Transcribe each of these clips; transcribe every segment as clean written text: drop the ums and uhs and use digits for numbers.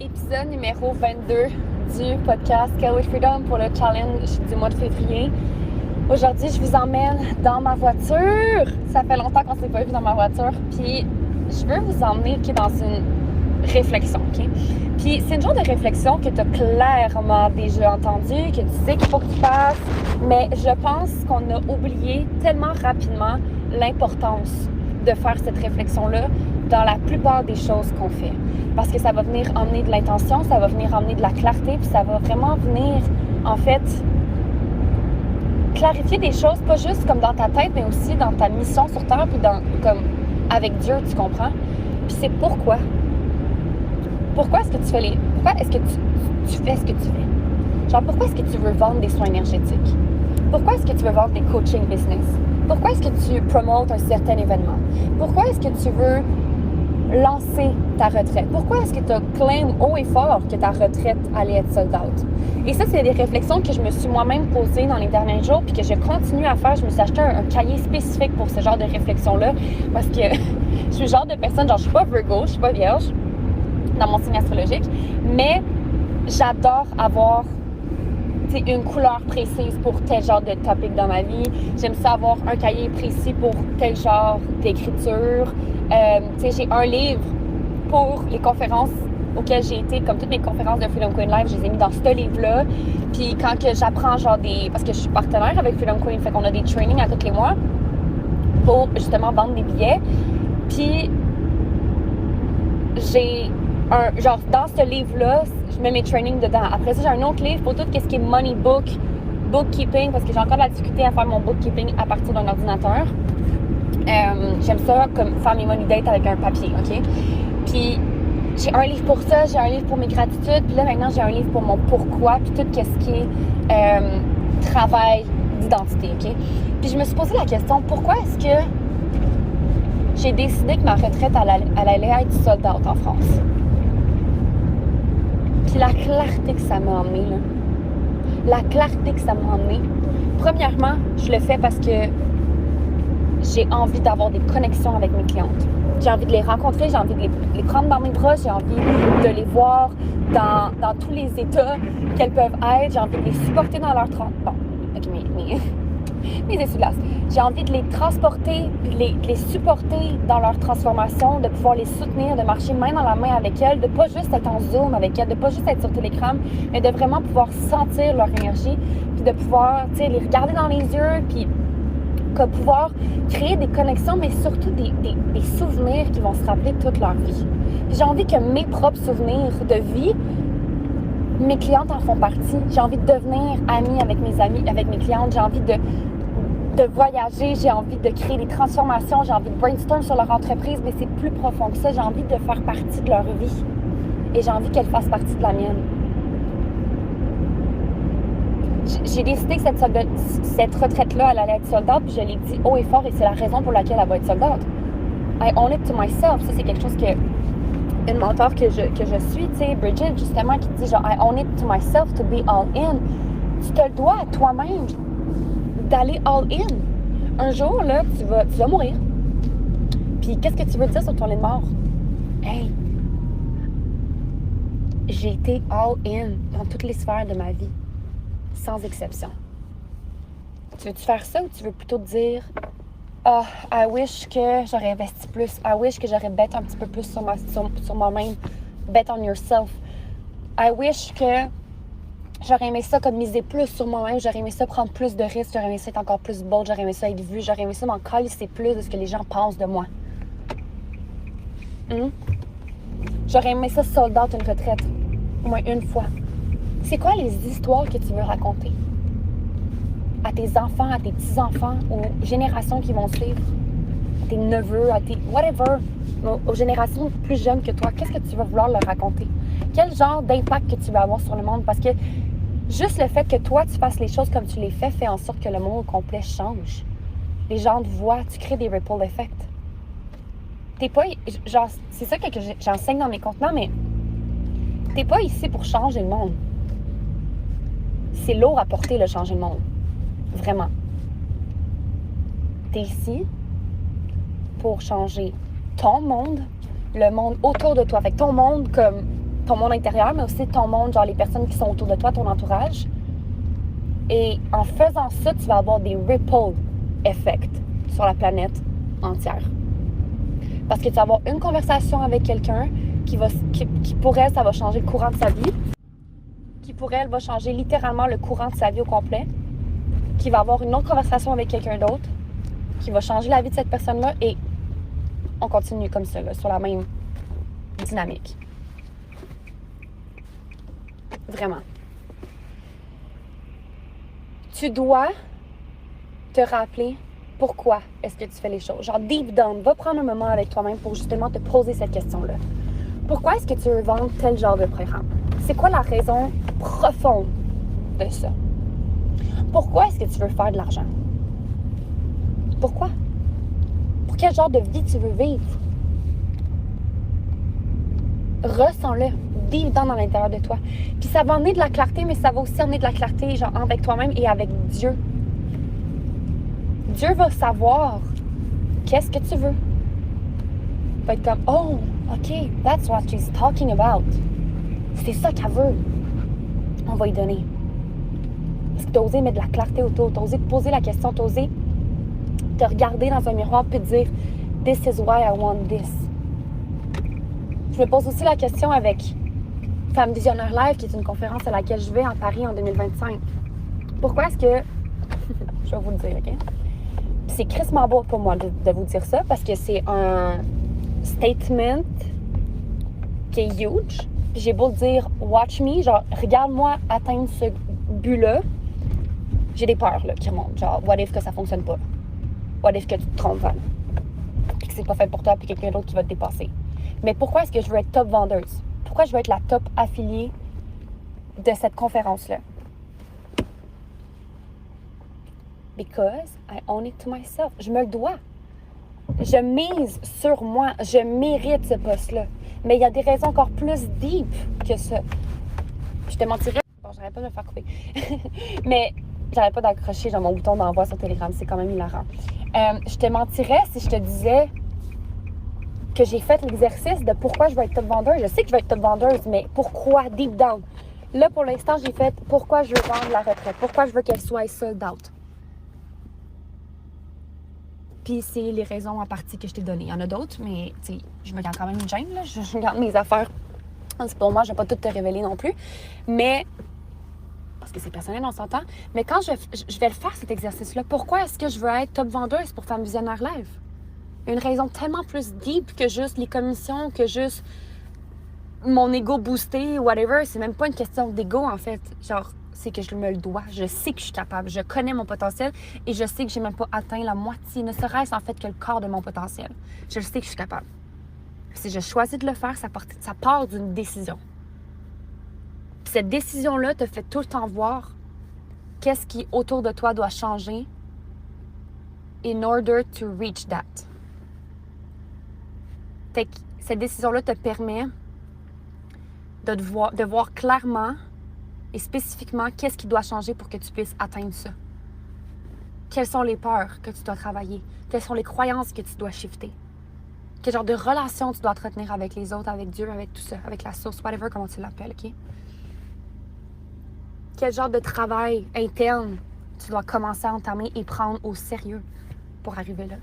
Épisode numéro 22 du podcast Scale with Freedom pour le challenge du mois de février. Aujourd'hui, je vous emmène dans ma voiture. Ça fait longtemps qu'on ne s'est pas vu dans ma voiture. Puis, je veux vous emmener dans une réflexion. Puis, c'est une genre de réflexion que tu as clairement déjà entendue, que tu sais qu'il faut que tu fasses. Mais je pense qu'on a oublié tellement rapidement l'importance de faire cette réflexion-là dans la plupart des choses qu'on fait. Parce que ça va venir emmener de l'intention, ça va venir emmener de la clarté, puis ça va vraiment venir, en fait, clarifier des choses, pas juste comme dans ta tête, mais aussi dans ta mission sur Terre, puis comme avec Dieu, tu comprends? Puis c'est pourquoi. Pourquoi est-ce que tu fais Pourquoi est-ce que tu fais ce que tu fais? Genre, pourquoi est-ce que tu veux vendre des soins énergétiques? Pourquoi est-ce que tu veux vendre des coaching business? Pourquoi est-ce que tu promotes un certain événement? Pourquoi est-ce que tu veux lancer ta retraite? Pourquoi est-ce que tu claim haut et fort que ta retraite allait être sold out? Et ça, c'est des réflexions que je me suis moi-même posées dans les derniers jours puis que je continue à faire. Je me suis acheté un cahier spécifique pour ce genre de réflexion-là parce que je suis le genre de personne, genre je suis pas Virgo, je suis pas Vierge dans mon signe astrologique, mais j'adore avoir une couleur précise pour tel genre de topic dans ma vie. J'aime ça avoir un cahier précis pour tel genre d'écriture. J'ai un livre pour les conférences auxquelles j'ai été, comme toutes mes conférences de Freedom Queen Live, je les ai mis dans ce livre-là. Puis quand que j'apprends parce que je suis partenaire avec Freedom Queen, fait qu'on a des trainings à tous les mois pour justement vendre des billets. Puis j'ai dans ce livre-là, je mets mes trainings dedans. Après ça, j'ai un autre livre pour tout ce qui est money bookkeeping, parce que j'ai encore de la difficulté à faire mon bookkeeping à partir d'un ordinateur. J'aime ça comme faire mes money dates avec un papier, OK? Puis j'ai un livre pour ça, j'ai un livre pour mes gratitudes, puis là maintenant j'ai un livre pour mon pourquoi, puis tout ce qui est travail d'identité, OK? Puis je me suis posé la question, pourquoi est-ce que j'ai décidé que ma retraite elle allait être sold out en France? Puis la clarté que ça m'a emmené, là. La clarté que ça m'a emmené. Premièrement, je le fais parce que j'ai envie d'avoir des connexions avec mes clientes. J'ai envie de les rencontrer, j'ai envie de les prendre dans mes bras, j'ai envie de les voir dans tous les états qu'elles peuvent être. J'ai envie de les supporter dans leur mes essuie-glaces. J'ai envie de les transporter, puis de les supporter dans leur transformation, de pouvoir les soutenir, de marcher main dans la main avec elles, de pas juste être en Zoom avec elles, de pas juste être sur Telegram, mais de vraiment pouvoir sentir leur énergie, puis de pouvoir, les regarder dans les yeux, puis pouvoir créer des connexions, mais surtout des souvenirs qui vont se rappeler toute leur vie. Puis j'ai envie que mes propres souvenirs de vie, mes clientes en font partie. J'ai envie de devenir amie avec mes amis, avec mes clientes. J'ai envie de voyager, j'ai envie de créer des transformations, j'ai envie de brainstorm sur leur entreprise, mais c'est plus profond que ça. J'ai envie de faire partie de leur vie et j'ai envie qu'elles fassent partie de la mienne. J'ai décidé que cette retraite-là, elle allait être sold out, puis je l'ai dit haut et fort, et c'est la raison pour laquelle elle va être sold out. I own it to myself. Ça, c'est quelque chose une mentor que je suis, Bridget, justement, qui dit genre, I own it to myself to be all in. Tu te le dois à toi-même d'aller all in. Un jour, là, tu vas mourir. Puis, qu'est-ce que tu veux dire sur ton lit de mort? Hey! J'ai été all in dans toutes les sphères de ma vie. Sans exception. Tu veux-tu faire ça ou tu veux plutôt te dire I wish que j'aurais investi plus. I wish que j'aurais bet un petit peu plus sur moi-même. Bet on yourself. I wish que j'aurais aimé ça comme miser plus sur moi-même. J'aurais aimé ça prendre plus de risques. J'aurais aimé ça être encore plus bold. J'aurais aimé ça être vue. J'aurais aimé ça m'en calisser plus de ce que les gens pensent de moi. J'aurais aimé ça sold out une retraite. Au moins une fois. C'est quoi les histoires que tu veux raconter à tes enfants, à tes petits-enfants, aux générations qui vont suivre, à tes neveux, à tes whatever, aux générations plus jeunes que toi? Qu'est-ce que tu vas vouloir leur raconter? Quel genre d'impact que tu vas avoir sur le monde? Parce que juste le fait que toi, tu fasses les choses comme tu les fais, fait en sorte que le monde au complet change. Les gens te voient, tu crées des ripple effects. T'es pas... Genre, c'est ça que j'enseigne dans mes contenants, mais t'es pas ici pour changer le monde. C'est lourd à porter, le changer le monde. Vraiment. T'es ici pour changer ton monde, le monde autour de toi. Fait que ton monde comme ton monde intérieur, mais aussi ton monde, genre les personnes qui sont autour de toi, ton entourage. Et en faisant ça, tu vas avoir des ripple effects sur la planète entière. Parce que tu vas avoir une conversation avec quelqu'un qui pour elle, ça va changer le courant de sa vie. Qui pour elle va changer littéralement le courant de sa vie au complet. Qui va avoir une autre conversation avec quelqu'un d'autre. Qui va changer la vie de cette personne-là. Et on continue comme ça, là, sur la même dynamique. Vraiment. Tu dois te rappeler pourquoi est-ce que tu fais les choses. Genre, deep down, va prendre un moment avec toi-même pour justement te poser cette question-là. Pourquoi est-ce que tu veux vendre tel genre de programme? C'est quoi la raison profonde de ça? Pourquoi est-ce que tu veux faire de l'argent? Pourquoi? Pour quel genre de vie tu veux vivre? Ressens-le, deep down dans l'intérieur de toi. Puis ça va emmener de la clarté, mais ça va aussi emmener de la clarté, genre, avec toi-même et avec Dieu. Dieu va savoir qu'est-ce que tu veux. Il va être comme, oh, OK, that's what she's talking about. C'est ça qu'elle veut. On va y donner. Parce que t'as osé mettre de la clarté autour, t'as osé te poser la question, t'as osé te regarder dans un miroir puis te dire, this is why I want this. Je me pose aussi la question avec Femme Visionnaire Live, qui est une conférence à laquelle je vais en Paris en 2025. Pourquoi est-ce que... je vais vous le dire, OK? C'est crissement beau pour moi de vous dire ça, parce que c'est un statement qui est huge. Puis j'ai beau le dire, watch me, genre, regarde-moi atteindre ce but-là. J'ai des peurs là, qui remontent. Genre, what if que ça fonctionne pas? What if que tu te trompes, hein? Puis que c'est pas fait pour toi, puis quelqu'un d'autre qui va te dépasser. Mais pourquoi est-ce que je veux être top vendeuse? Pourquoi je veux être la top affiliée de cette conférence-là? Because I own it to myself. Je me le dois. Je mise sur moi. Je mérite ce poste-là. Mais il y a des raisons encore plus deep que ça. Je te mentirais. Bon, j'arrête pas de me faire couper. Mais j'arrête pas d'accrocher dans mon bouton d'envoi sur Telegram. C'est quand même hilarant. Je te mentirais si je te disais que j'ai fait l'exercice de pourquoi je veux être top vendeuse. Je sais que je veux être top vendeuse, mais pourquoi deep down? Là, pour l'instant, j'ai fait pourquoi je veux vendre la retraite. Pourquoi je veux qu'elle soit sold out. Puis c'est les raisons en partie que je t'ai données. Il y en a d'autres, mais tu sais, je me garde quand même une gêne, là. Je garde mes affaires. C'est pour moi, je ne vais pas tout te révéler non plus. Mais, parce que c'est personnel, on s'entend. Mais quand je vais le faire, cet exercice-là, pourquoi est-ce que je veux être top vendeuse pour Femme Visionnaire Live? Une raison tellement plus deep que juste les commissions, que juste mon ego boosté, whatever. C'est même pas une question d'ego, en fait. Genre, c'est que je me le dois. Je sais que je suis capable. Je connais mon potentiel et je sais que j'ai même pas atteint la moitié, ne serait-ce en fait que le quart de mon potentiel. Je sais que je suis capable. Si je choisis de le faire, ça part d'une décision. Puis cette décision-là te fait tout le temps voir qu'est-ce qui autour de toi doit changer in order to reach that. Fait que cette décision-là te permet de voir clairement et spécifiquement qu'est-ce qui doit changer pour que tu puisses atteindre ça. Quelles sont les peurs que tu dois travailler? Quelles sont les croyances que tu dois shifter? Quel genre de relation tu dois entretenir avec les autres, avec Dieu, avec tout ça, avec la source, whatever, comment tu l'appelles, OK? Quel genre de travail interne tu dois commencer à entamer et prendre au sérieux pour arriver là?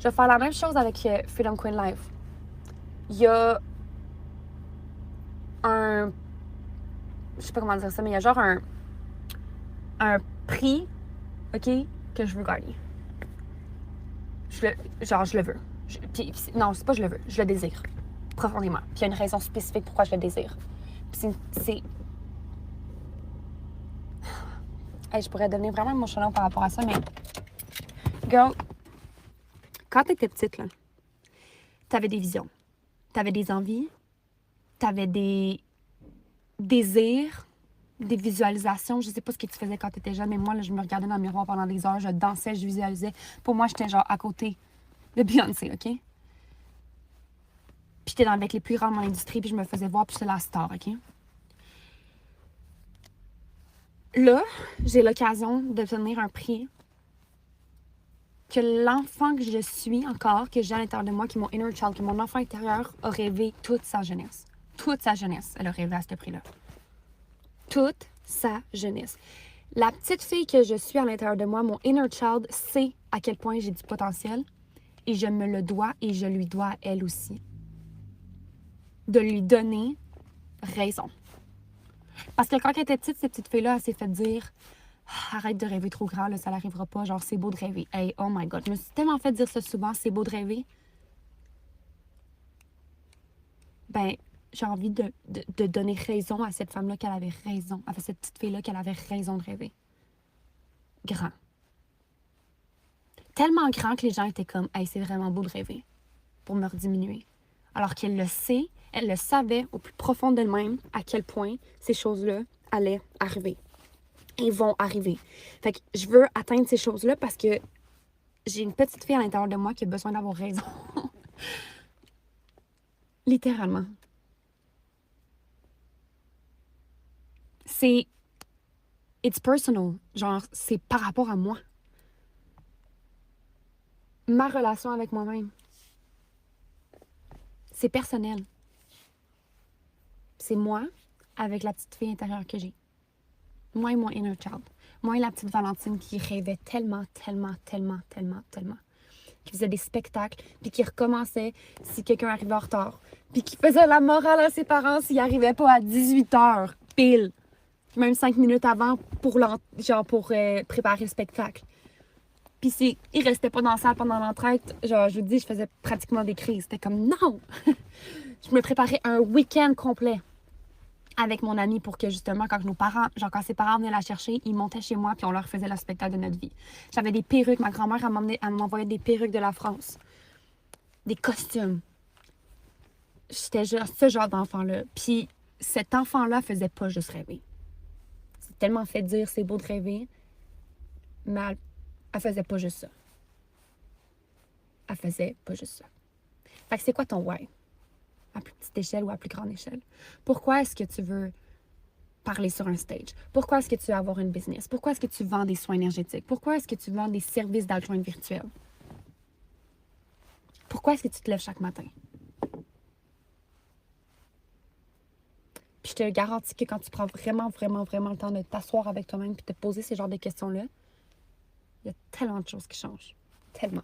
Je vais faire la même chose avec Freedom Queen Live. Il y a un... Je sais pas comment dire ça, mais il y a genre un prix, OK, que je veux gagner. Je le veux. Non, c'est pas je le veux, je le désire. Profondément. Puis il y a une raison spécifique pourquoi je le désire. Puis c'est... Hey, je pourrais devenir vraiment émotionnelle par rapport à ça, mais... Girl, quand t'étais petite, là, t'avais des visions. T'avais des envies. T'avais des désirs, des visualisations. Je sais pas ce que tu faisais quand t'étais jeune, mais moi, là, je me regardais dans le miroir pendant des heures, je dansais, je visualisais. Pour moi, j'étais genre à côté de Beyoncé, OK? Puis j'étais avec les plus grands de mon industrie, puis je me faisais voir, puis j'étais la star, OK? Là, j'ai l'occasion d'obtenir un prix que l'enfant que je suis encore, que j'ai à l'intérieur de moi, qui est mon inner child, que mon enfant intérieur a rêvé toute sa jeunesse. Toute sa jeunesse, elle a rêvé à ce prix-là. Toute sa jeunesse. La petite fille que je suis à l'intérieur de moi, mon inner child, sait à quel point j'ai du potentiel et je me le dois et je lui dois à elle aussi. De lui donner raison. Parce que quand elle était petite, cette petite fille-là, elle s'est fait dire « Arrête de rêver trop grand, là, ça n'arrivera pas. Genre, c'est beau de rêver. » Hey, oh my God, je me suis tellement fait dire ça souvent, c'est beau de rêver. Ben, j'ai envie de donner raison à cette femme-là qu'elle avait raison. À cette petite fille-là qu'elle avait raison de rêver. Grand. Tellement grand que les gens étaient comme « Hey, c'est vraiment beau de rêver. » Pour me rediminuer. Alors qu'elle le sait, elle le savait au plus profond d'elle-même à quel point ces choses-là allaient arriver. Et vont arriver. Fait que je veux atteindre ces choses-là parce que j'ai une petite fille à l'intérieur de moi qui a besoin d'avoir raison. Littéralement. C'est... It's personal. Genre, c'est par rapport à moi. Ma relation avec moi-même. C'est personnel. C'est moi avec la petite fille intérieure que j'ai. Moi et mon inner child. Moi et la petite Valentine qui rêvait tellement. Qui faisait des spectacles, puis qui recommençait si quelqu'un arrivait en retard. Puis qui faisait la morale à ses parents s'il n'arrivait pas à 18h, pile. Même 5 minutes avant pour préparer le spectacle. Puis il restait pas dans la salle pendant l'entraide, genre, je vous dis, je faisais pratiquement des crises. C'était comme, non! Je me préparais un week-end complet avec mon ami pour que, justement, quand ses parents venaient la chercher, ils montaient chez moi puis on leur faisait le spectacle de notre vie. J'avais des perruques. Ma grand-mère, elle m'envoyait des perruques de la France. Des costumes. J'étais ce genre d'enfant-là. Puis cet enfant-là faisait pas juste rêver. C'est tellement fait dire, c'est beau de rêver, mais elle faisait pas juste ça. Elle faisait pas juste ça. Fait que c'est quoi ton why? À plus petite échelle ou à plus grande échelle? Pourquoi est-ce que tu veux parler sur un stage? Pourquoi est-ce que tu veux avoir une business? Pourquoi est-ce que tu vends des soins énergétiques? Pourquoi est-ce que tu vends des services d'adjointe virtuelle? Pourquoi est-ce que tu te lèves chaque matin? Puis je te garantis que quand tu prends vraiment le temps de t'asseoir avec toi-même et de te poser ces genres de questions-là, il y a tellement de choses qui changent. Tellement.